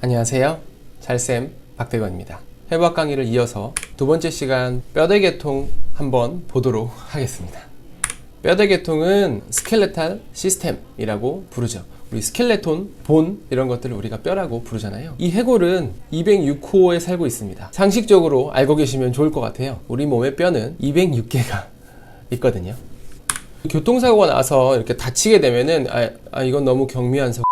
안녕하세요. 잘쌤 박대건입니다. 해부학 강의를 이어서 두 번째 시간 뼈대 계통 한번 보도록 하겠습니다. 뼈대 계통은 스켈레탈 시스템이라고 부르죠. 우리 스켈레톤, 본 이런 것들을 우리가 뼈라고 부르잖아요. 이 해골은 206호에 살고 있습니다. 상식적으로 알고 계시면 좋을 것 같아요. 우리 몸의 뼈는 206개가 있거든요. 교통사고가 나서 이렇게 다치게 되면은 이건 너무 경미한 사고,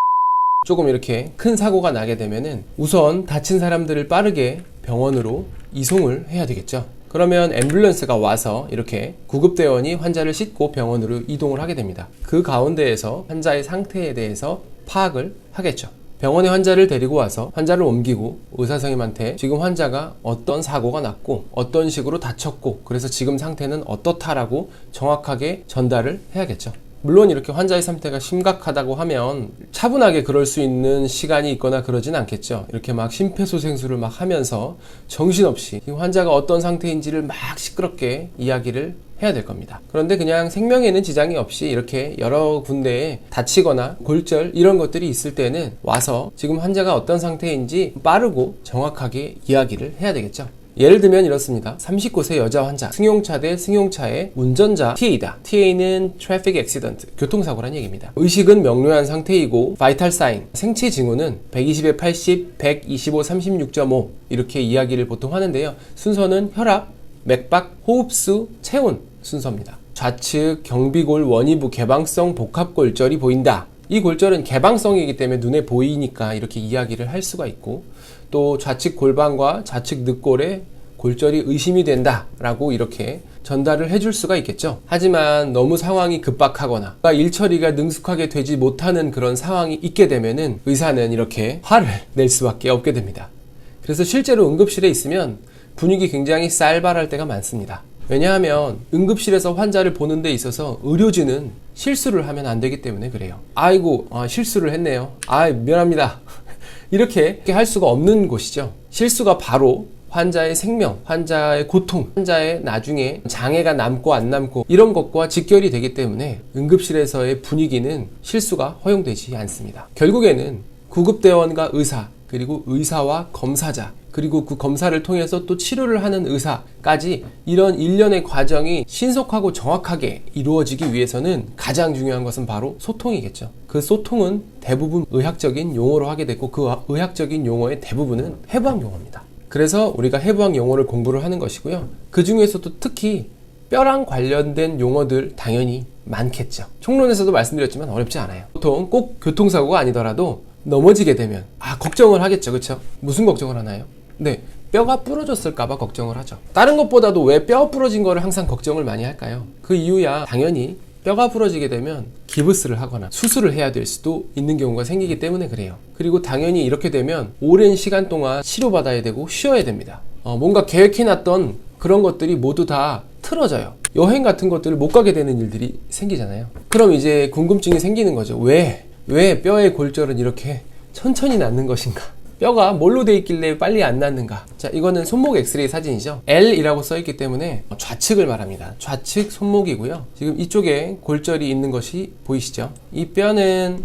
조금 이렇게 큰 사고가 나게 되면은 우선 다친 사람들을 빠르게 병원으로 이송을 해야 되겠죠. 그러면 앰뷸런스가 와서 이렇게 구급대원이 환자를 싣고 병원으로 이동을 하게 됩니다. 그 가운데에서 환자의 상태에 대해서 파악을 하겠죠. 병원에 환자를 데리고 와서 환자를 옮기고 의사 선생님한테 지금 환자가 어떤 사고가 났고 어떤 식으로 다쳤고 그래서 지금 상태는 어떻다라고 정확하게 전달을 해야겠죠. 물론 이렇게 환자의 상태가 심각하다고 하면 차분하게 그럴 수 있는 시간이 있거나 그러진 않겠죠. 이렇게 막 심폐소생술을 막 하면서 정신없이 환자가 어떤 상태인지를 막 시끄럽게 이야기를 해야 될 겁니다. 그런데 그냥 생명에는 지장이 없이 이렇게 여러 군데에 다치거나 골절 이런 것들이 있을 때는 와서 지금 환자가 어떤 상태인지 빠르고 정확하게 이야기를 해야 되겠죠. 예를 들면 이렇습니다. 39세 여자 환자, 승용차 대 승용차의 운전자 TA다. TA는 Traffic Accident, 교통사고란 얘기입니다. 의식은 명료한 상태이고 바이탈 사인, 생체 징후는 120에 80, 125, 36.5 이렇게 이야기를 보통 하는데요. 순서는 혈압, 맥박, 호흡수, 체온 순서입니다. 좌측 경비골 원위부 개방성 복합골절이 보인다. 이 골절은 개방성이기 때문에 눈에 보이니까 이렇게 이야기를 할 수가 있고, 또 좌측 골반과 좌측 늑골에 골절이 의심이 된다 라고 이렇게 전달을 해줄 수가 있겠죠. 하지만 너무 상황이 급박하거나 일 처리가 능숙하게 되지 못하는 그런 상황이 있게 되면은 의사는 이렇게 화를 낼 수밖에 없게 됩니다. 그래서 실제로 응급실에 있으면 분위기 굉장히 쌀발할 때가 많습니다. 왜냐하면 응급실에서 환자를 보는 데 있어서 의료진은 실수를 하면 안 되기 때문에 그래요. 아이고 실수를 했네요. 미안합니다. 이렇게 할 수가 없는 곳이죠. 실수가 바로 환자의 생명, 환자의 고통, 환자의 나중에 장애가 남고 안 남고 이런 것과 직결이 되기 때문에 응급실에서의 분위기는 실수가 허용되지 않습니다. 결국에는 구급대원과 의사, 그리고 의사와 검사자, 그리고 그 검사를 통해서 또 치료를 하는 의사까지 이런 일련의 과정이 신속하고 정확하게 이루어지기 위해서는 가장 중요한 것은 바로 소통이겠죠. 그 소통은 대부분 의학적인 용어로 하게 됐고 그 의학적인 용어의 대부분은 해부학 용어입니다. 그래서 우리가 해부학 용어를 공부를 하는 것이고요. 그 중에서도 특히 뼈랑 관련된 용어들 당연히 많겠죠. 총론에서도 말씀드렸지만 어렵지 않아요. 보통 꼭 교통사고가 아니더라도 넘어지게 되면 걱정을 하겠죠. 그렇죠? 무슨 걱정을 하나요? 네, 뼈가 부러졌을까봐 걱정을 하죠. 다른 것보다도 왜 뼈 부러진 거를 항상 걱정을 많이 할까요? 그 이유야 당연히 뼈가 부러지게 되면 기부스를 하거나 수술을 해야 될 수도 있는 경우가 생기기 때문에 그래요. 그리고 당연히 이렇게 되면 오랜 시간 동안 치료받아야 되고 쉬어야 됩니다. 뭔가 계획해놨던 그런 것들이 모두 다 틀어져요. 여행 같은 것들을 못 가게 되는 일들이 생기잖아요. 그럼 이제 궁금증이 생기는 거죠. 왜 뼈의 골절은 이렇게 천천히 낫는 것인가? 뼈가 뭘로 돼 있길래 빨리 안 낫는가? 자, 이거는 손목 엑스레이 사진이죠. L이라고 써있기 때문에 좌측을 말합니다. 좌측 손목이고요. 지금 이쪽에 골절이 있는 것이 보이시죠? 이 뼈는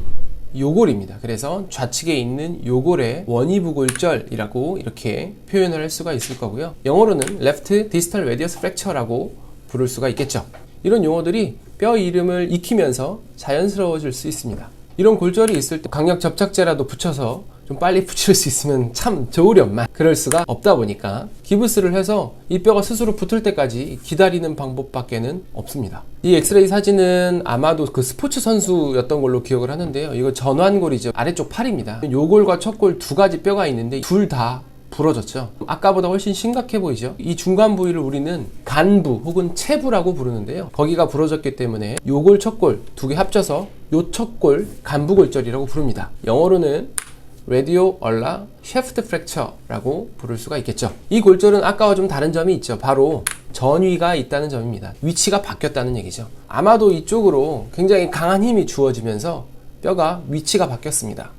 요골입니다. 그래서 좌측에 있는 요골의 원위부골절이라고 이렇게 표현을 할 수가 있을 거고요. 영어로는 Left Distal Radius Fracture라고 부를 수가 있겠죠. 이런 용어들이 뼈 이름을 익히면서 자연스러워질 수 있습니다. 이런 골절이 있을 때 강력 접착제라도 붙여서 좀 빨리 붙일 수 있으면 참 좋으련만 그럴 수가 없다 보니까 기부스를 해서 이 뼈가 스스로 붙을 때까지 기다리는 방법밖에는 없습니다. 이 엑스레이 사진은 아마도 그 스포츠 선수였던 걸로 기억을 하는데요. 이거 전완골이죠. 아래쪽 팔입니다. 요골과 척골 두 가지 뼈가 있는데 둘 다 부러졌죠. 아까보다 훨씬 심각해 보이죠. 이 중간 부위를 우리는 간부 혹은 체부라고 부르는데요. 거기가 부러졌기 때문에 요골 척골 두 개 합쳐서 요척골 간부골절이라고 부릅니다. 영어로는 Radio Ulnar Shaft Fracture라고 부를 수가 있겠죠. 이 골절은 아까와 좀 다른 점이 있죠. 바로 전위가 있다는 점입니다. 위치가 바뀌었다는 얘기죠. 아마도 이쪽으로 굉장히 강한 힘이 주어지면서 뼈가 위치가 바뀌었습니다.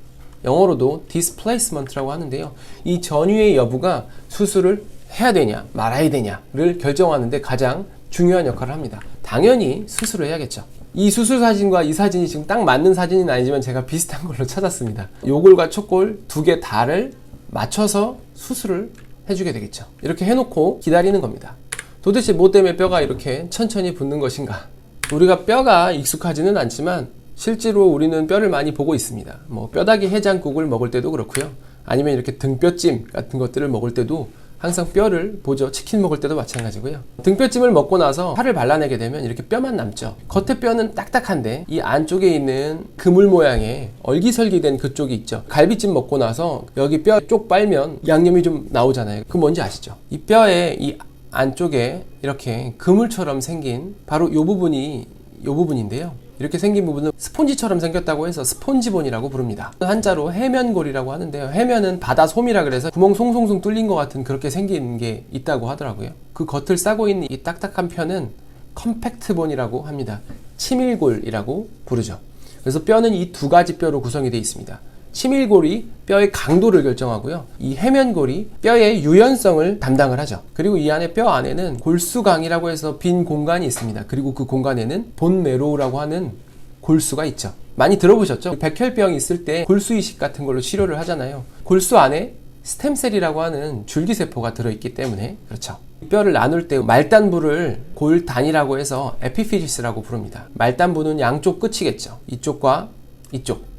영어로도 displacement라고 하는데요. 이 전위의 여부가 수술을 해야 되냐 말아야 되냐를 결정하는데 가장 중요한 역할을 합니다. 당연히 수술을 해야겠죠. 이 수술 사진과 이 사진이 지금 딱 맞는 사진은 아니지만 제가 비슷한 걸로 찾았습니다. 요골과 촉골 두 개 다를 맞춰서 수술을 해주게 되겠죠. 이렇게 해놓고 기다리는 겁니다. 도대체 뭐 때문에 뼈가 이렇게 천천히 붓는 것인가? 우리가 뼈가 익숙하지는 않지만 실제로 우리는 뼈를 많이 보고 있습니다. 뭐 뼈다귀 해장국을 먹을 때도 그렇고요. 아니면 이렇게 등뼈찜 같은 것들을 먹을 때도 항상 뼈를 보죠. 치킨 먹을 때도 마찬가지고요. 등뼈찜을 먹고 나서 살을 발라내게 되면 이렇게 뼈만 남죠. 겉에 뼈는 딱딱한데 이 안쪽에 있는 그물 모양의 얼기설기된 그쪽이 있죠. 갈비찜 먹고 나서 여기 뼈 쪽 빨면 양념이 좀 나오잖아요. 그 뭔지 아시죠? 이 뼈의 이 안쪽에 이렇게 그물처럼 생긴 바로 이 부분인데요. 이렇게 생긴 부분은 스폰지처럼 생겼다고 해서 스폰지본이라고 부릅니다. 한자로 해면골이라고 하는데요. 해면은 바다 솜이라 그래서 구멍 송송송 뚫린 것 같은 그렇게 생긴 게 있다고 하더라고요. 그 겉을 싸고 있는 이 딱딱한 편은 컴팩트본이라고 합니다. 치밀골이라고 부르죠. 그래서 뼈는 이 두 가지 뼈로 구성이 되어 있습니다. 치밀골이 뼈의 강도를 결정하고요. 이 해면골이 뼈의 유연성을 담당을 하죠. 그리고 이 안에 뼈 안에는 골수강이라고 해서 빈 공간이 있습니다. 그리고 그 공간에는 본메로우라고 하는 골수가 있죠. 많이 들어보셨죠? 백혈병 있을 때 골수 이식 같은 걸로 치료를 하잖아요. 골수 안에 스템셀이라고 하는 줄기세포가 들어있기 때문에 그렇죠. 뼈를 나눌 때 말단부를 골단이라고 해서 에피피지스라고 부릅니다. 말단부는 양쪽 끝이겠죠. 이쪽과 이쪽.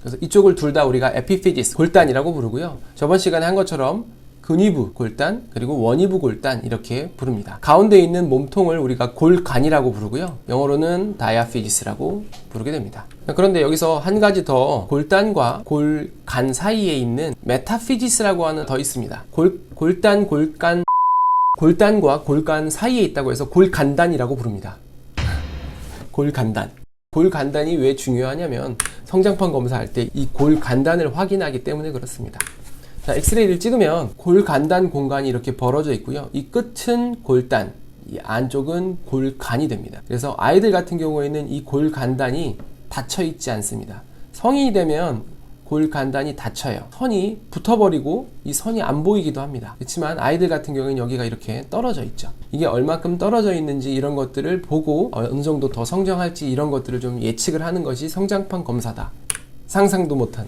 그래서 이쪽을 둘 다 우리가 에피피지스, 골단이라고 부르고요. 저번 시간에 한 것처럼 근위부 골단, 그리고 원위부 골단 이렇게 부릅니다. 가운데 있는 몸통을 우리가 골간이라고 부르고요. 영어로는 다이아피지스라고 부르게 됩니다. 그런데 여기서 한 가지 더 골단과 골간 사이에 있는 메타피지스라고 하는 더 있습니다. 골단과 골간 사이에 있다고 해서 골간단이라고 부릅니다. 골간단. 골간단이 왜 중요하냐면 성장판 검사할 때 이 골간단을 확인하기 때문에 그렇습니다. 자, 엑스레이를 찍으면 골간단 공간이 이렇게 벌어져 있고요. 이 끝은 골단, 이 안쪽은 골간이 됩니다. 그래서 아이들 같은 경우에는 이 골간단이 닫혀 있지 않습니다. 성인이 되면 골간단이 닫혀요. 선이 붙어버리고 이 선이 안 보이기도 합니다. 그렇지만 아이들 같은 경우에는 여기가 이렇게 떨어져 있죠. 이게 얼마큼 떨어져 있는지 이런 것들을 보고 어느 정도 더 성장할지 이런 것들을 좀 예측을 하는 것이 성장판 검사다. 상상도 못한.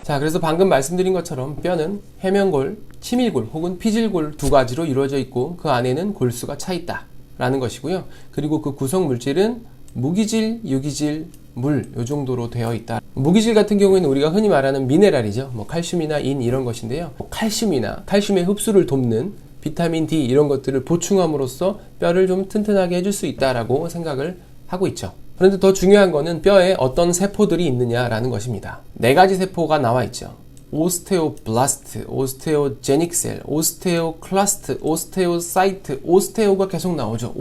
자, 그래서 방금 말씀드린 것처럼 뼈는 해면골, 치밀골 혹은 피질골 두 가지로 이루어져 있고 그 안에는 골수가 차 있다 라는 것이고요. 그리고 그 구성 물질은 무기질, 유기질, 물, 요 정도로 되어 있다. 무기질 같은 경우에는 우리가 흔히 말하는 미네랄이죠. 뭐 칼슘이나 인 이런 것인데요. 칼슘의 흡수를 돕는 비타민 D 이런 것들을 보충함으로써 뼈를 좀 튼튼하게 해줄 수 있다라고 생각을 하고 있죠. 그런데 더 중요한 거는 뼈에 어떤 세포들이 있느냐라는 것입니다. 네 가지 세포가 나와 있죠. 오스테오블라스트, 오스테오제닉셀, 오스테오클라스트, 오스테오사이트, 오스테오가 계속 나오죠.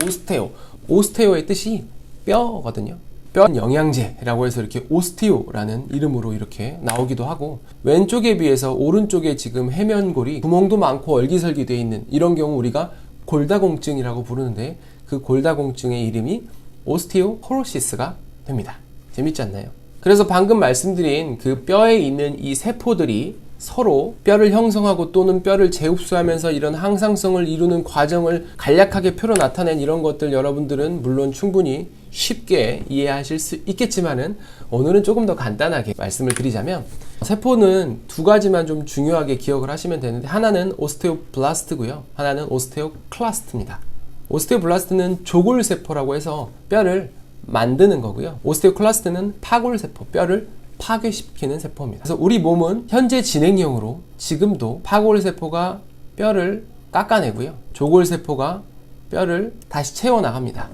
오스테오의 뜻이 뼈거든요. 뼈 영양제라고 해서 이렇게 오스티오라는 이름으로 이렇게 나오기도 하고, 왼쪽에 비해서 오른쪽에 지금 해면골이 구멍도 많고 얼기설기 되어 있는 이런 경우 우리가 골다공증이라고 부르는데, 그 골다공증의 이름이 오스티오포로시스가 됩니다. 재밌지 않나요? 그래서 방금 말씀드린 그 뼈에 있는 이 세포들이 서로 뼈를 형성하고 또는 뼈를 재흡수하면서 이런 항상성을 이루는 과정을 간략하게 표로 나타낸 이런 것들, 여러분들은 물론 충분히 쉽게 이해하실 수 있겠지만은 오늘은 조금 더 간단하게 말씀을 드리자면, 세포는 두 가지만 좀 중요하게 기억을 하시면 되는데, 하나는 오스테오블라스트고요, 하나는 오스테오클라스트입니다. 오스테오블라스트는 조골세포라고 해서 뼈를 만드는 거고요, 오스테오클라스트는 파골세포, 뼈를 파괴시키는 세포입니다. 그래서 우리 몸은 현재 진행형으로 지금도 파골세포가 뼈를 깎아내고요, 조골세포가 뼈를 다시 채워나갑니다.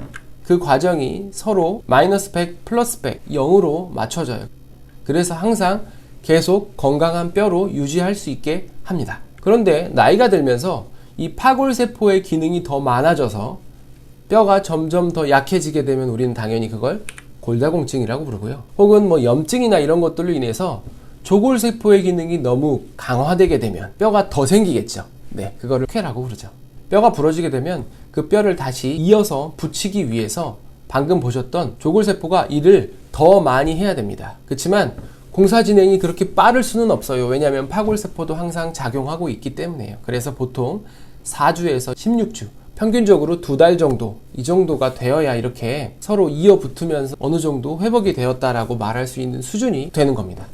그 과정이 서로 마이너스 100 플러스 100 0으로 맞춰져요. 그래서 항상 계속 건강한 뼈로 유지할 수 있게 합니다. 그런데 나이가 들면서 이 파골세포의 기능이 더 많아져서 뼈가 점점 더 약해지게 되면 우리는 당연히 그걸 골다공증이라고 부르고요, 혹은 뭐 염증이나 이런 것들로 인해서 조골세포의 기능이 너무 강화되게 되면 뼈가 더 생기겠죠. 네, 그거를 쾌라고 부르죠. 뼈가 부러지게 되면 그 뼈를 다시 이어서 붙이기 위해서 방금 보셨던 조골세포가 일을 더 많이 해야 됩니다. 그렇지만 공사 진행이 그렇게 빠를 수는 없어요. 왜냐하면 파골세포도 항상 작용하고 있기 때문에요. 그래서 보통 4주에서 16주, 평균적으로 2달 정도, 이 정도가 되어야 이렇게 서로 이어 붙으면서 어느 정도 회복이 되었다라고 말할 수 있는 수준이 되는 겁니다.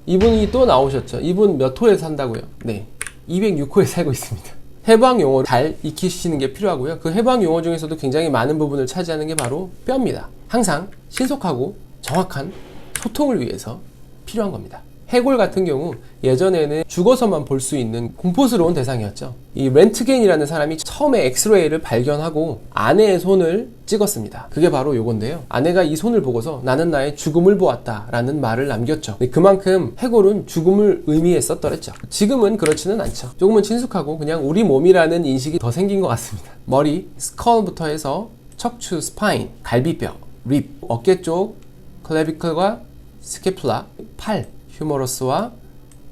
이분이 또 나오셨죠. 이분 몇 호에 산다고요? 네, 206호에 살고 있습니다. 해부학 용어를 잘 익히시는 게 필요하고요. 그 해부학 용어 중에서도 굉장히 많은 부분을 차지하는 게 바로 뼈입니다. 항상 신속하고 정확한 소통을 위해서 필요한 겁니다. 해골 같은 경우 예전에는 죽어서만 볼 수 있는 공포스러운 대상이었죠. 이 렌트겐이라는 사람이 처음에 엑스레이를 발견하고 아내의 손을 찍었습니다. 그게 바로 요건데요. 아내가 이 손을 보고서 나는 나의 죽음을 보았다 라는 말을 남겼죠. 그만큼 해골은 죽음을 의미했었더랬죠. 지금은 그렇지는 않죠. 조금은 친숙하고 그냥 우리 몸이라는 인식이 더 생긴 것 같습니다. 머리, 스컬부터 해서 척추, 스파인, 갈비뼈, 립, 어깨 쪽, 클래비클과 스캐플라, 팔, 휴머러스와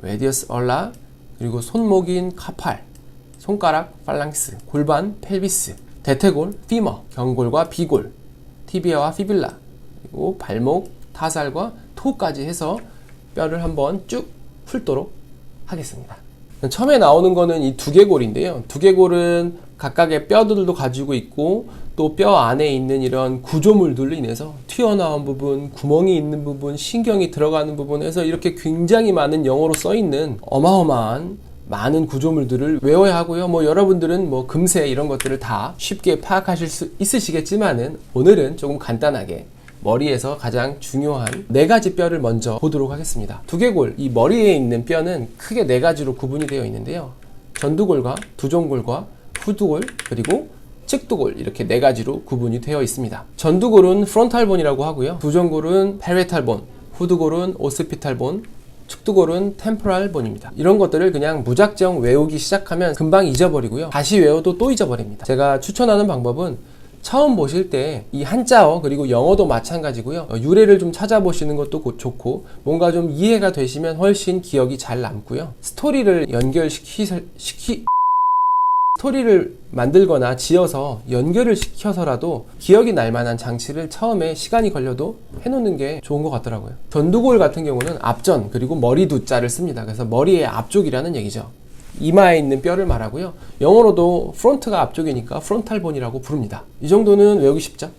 레디어스 얼라, 그리고 손목인 카팔, 손가락 팔랑스, 골반 펠비스, 대퇴골 피머, 경골과 비골, 티비아와 피빌라, 그리고 발목 타살과 토까지 해서 뼈를 한번 쭉 풀도록 하겠습니다. 처음에 나오는 거는 이 두개골인데요. 두개골은 각각의 뼈들도 가지고 있고 또 뼈 안에 있는 이런 구조물들로 인해서 튀어나온 부분, 구멍이 있는 부분, 신경이 들어가는 부분에서 이렇게 굉장히 많은 영어로 써있는 어마어마한 많은 구조물들을 외워야 하고요. 여러분들은 금세 이런 것들을 다 쉽게 파악하실 수 있으시겠지만은 오늘은 조금 간단하게 머리에서 가장 중요한 4가지 뼈를 먼저 보도록 하겠습니다. 두개골, 이 머리에 있는 뼈는 크게 4가지로 구분이 되어 있는데요. 전두골과 두종골과 후두골, 그리고 측두골, 이렇게 4가지로 구분이 되어 있습니다. 전두골은 프론탈본이라고 하고요. 두종골은 페레탈본, 후두골은 오스피탈본, 측두골은 템포랄본입니다. 이런 것들을 그냥 무작정 외우기 시작하면 금방 잊어버리고요. 다시 외워도 또 잊어버립니다. 제가 추천하는 방법은 처음 보실 때 이 한자어 그리고 영어도 마찬가지고요. 유래를 좀 찾아보시는 것도 좋고 뭔가 좀 이해가 되시면 훨씬 기억이 잘 남고요. 스토리를 스토리를 만들거나 지어서 연결을 시켜서라도 기억이 날 만한 장치를 처음에 시간이 걸려도 해놓는 게 좋은 것 같더라고요. 전두골 같은 경우는 앞전 그리고 머리 두자를 씁니다. 그래서 머리의 앞쪽이라는 얘기죠. 이마에 있는 뼈를 말하고요. 영어로도 프론트가 앞쪽이니까 프론탈본이라고 부릅니다. 이 정도는 외우기 쉽죠?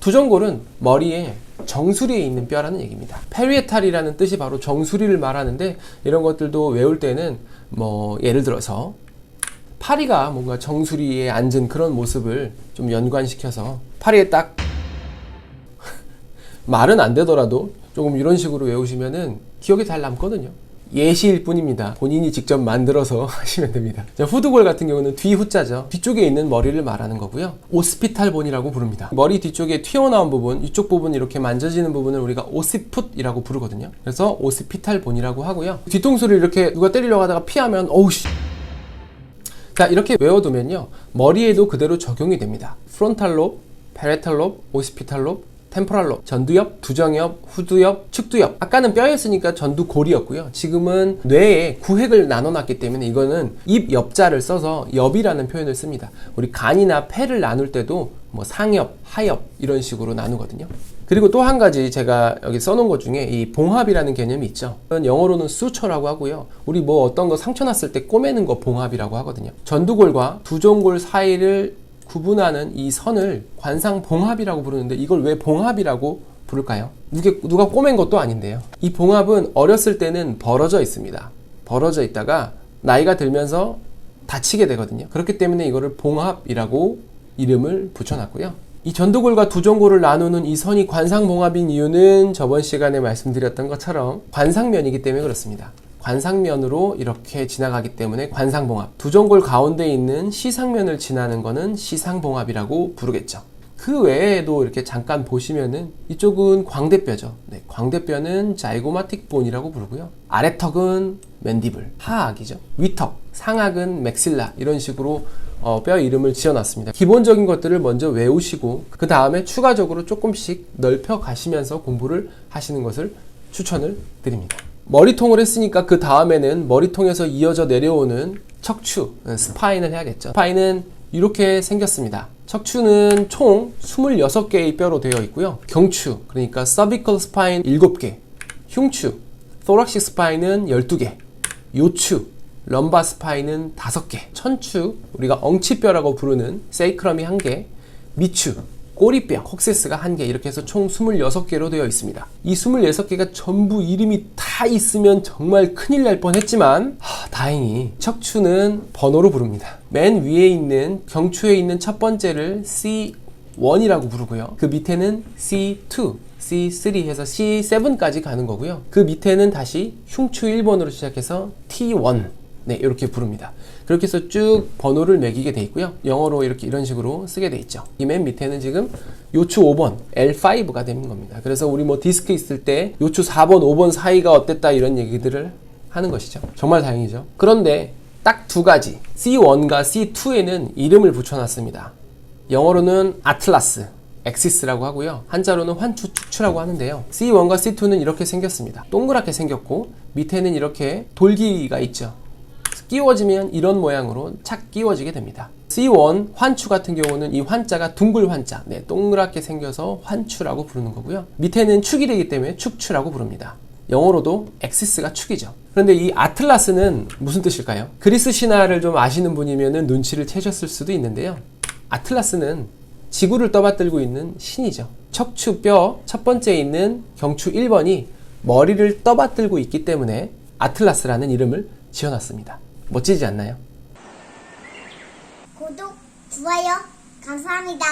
두종골은 머리에 정수리에 있는 뼈라는 얘기입니다. 페리에탈이라는 뜻이 바로 정수리를 말하는데 이런 것들도 외울 때는 예를 들어서 파리가 뭔가 정수리에 앉은 그런 모습을 좀 연관시켜서 파리에 딱 말은 안 되더라도 조금 이런 식으로 외우시면은 기억이 잘 남거든요. 예시일 뿐입니다. 본인이 직접 만들어서 하시면 됩니다. 후두골 같은 경우는 뒤후자죠. 뒤쪽에 있는 머리를 말하는 거고요. 오스피탈본이라고 부릅니다. 머리 뒤쪽에 튀어나온 부분, 이쪽 부분 이렇게 만져지는 부분을 우리가 오시풋이라고 부르거든요. 그래서 오스피탈본이라고 하고요. 뒤통수를 이렇게 누가 때리려고 하다가 피하면 어우씨. 자, 이렇게 외워두면요. 머리에도 그대로 적용이 됩니다. 프론탈롭, 페레탈롭, 오시피탈롭, 템포랄롭, 전두엽, 두정엽, 후두엽, 측두엽. 아까는 뼈였으니까 전두골이었고요. 지금은 뇌에 구획을 나눠놨기 때문에 이거는 입 옆자를 써서 엽이라는 표현을 씁니다. 우리 간이나 폐를 나눌 때도 상엽, 하엽 이런 식으로 나누거든요. 그리고 또 한 가지 제가 여기 써놓은 것 중에 이 봉합이라는 개념이 있죠. 영어로는 수처라고 하고요. 우리 어떤 거 상처 났을 때 꼬매는 거 봉합이라고 하거든요. 전두골과 두종골 사이를 구분하는 이 선을 관상봉합이라고 부르는데 이걸 왜 봉합이라고 부를까요? 누가 꼬맨 것도 아닌데요. 이 봉합은 어렸을 때는 벌어져 있습니다. 벌어져 있다가 나이가 들면서 다치게 되거든요. 그렇기 때문에 이거를 봉합이라고 이름을 붙여놨고요. 이 전두골과 두종골을 나누는 이 선이 관상봉합인 이유는 저번 시간에 말씀드렸던 것처럼 관상면이기 때문에 그렇습니다. 관상면으로 이렇게 지나가기 때문에 관상봉합. 두종골 가운데 있는 시상면을 지나는 거는 시상봉합이라고 부르겠죠. 그 외에도 이렇게 잠깐 보시면은 이쪽은 광대뼈죠. 네, 광대뼈는 자이고마틱 본이라고 부르고요. 아래턱은 맨디블, 하악이죠. 위턱, 상악은 맥실라 이런 식으로 뼈 이름을 지어놨습니다. 기본적인 것들을 먼저 외우시고 그 다음에 추가적으로 조금씩 넓혀 가시면서 공부를 하시는 것을 추천을 드립니다. 머리통을 했으니까 그 다음에는 머리통에서 이어져 내려오는 척추, 스파인을 해야겠죠. 스파인은 이렇게 생겼습니다. 척추는 총 26개의 뼈로 되어 있고요. 경추, 그러니까 cervical spine 7개, 흉추, thoracic spine은 12개, 요추, 럼바 스파인은 5개, 천추, 우리가 엉치뼈라고 부르는 세이크럼이 1개, 미추, 꼬리뼈, 콕세스가 1개, 이렇게 해서 총 26개로 되어 있습니다. 이 26개가 전부 이름이 다 있으면 정말 큰일 날 뻔했지만 다행히 척추는 번호로 부릅니다. 맨 위에 있는 경추에 있는 첫 번째를 C1이라고 부르고요. 그 밑에는 C2, C3 해서 C7까지 가는 거고요. 그 밑에는 다시 흉추 1번으로 시작해서 T1, 네, 이렇게 부릅니다. 그렇게 해서 쭉 번호를 매기게 돼 있고요. 영어로 이렇게 이런 식으로 쓰게 돼 있죠. 이 맨 밑에는 지금 요추 5번 L5가 되는 겁니다. 그래서 우리 뭐 디스크 있을 때 요추 4번, 5번 사이가 어땠다 이런 얘기들을 하는 것이죠. 정말 다행이죠. 그런데 딱 2가지 C1과 C2에는 이름을 붙여놨습니다. 영어로는 아틀라스, 엑시스라고 하고요. 한자로는 환추, 축추라고 하는데요. C1과 C2는 이렇게 생겼습니다. 동그랗게 생겼고 밑에는 이렇게 돌기가 있죠. 끼워지면 이런 모양으로 착 끼워지게 됩니다. C1 환추 같은 경우는 이 환자가 둥글 환자, 네, 동그랗게 생겨서 환추라고 부르는 거고요. 밑에는 축이 되기 때문에 축추라고 부릅니다. 영어로도 엑시스가 축이죠. 그런데 이 아틀라스는 무슨 뜻일까요? 그리스 신화를 좀 아시는 분이면 눈치를 채셨을 수도 있는데요. 아틀라스는 지구를 떠받들고 있는 신이죠. 척추뼈 첫 번째에 있는 경추 1번이 머리를 떠받들고 있기 때문에 아틀라스라는 이름을 지어놨습니다. 멋지지 않나요? 구독, 좋아요, 감사합니다.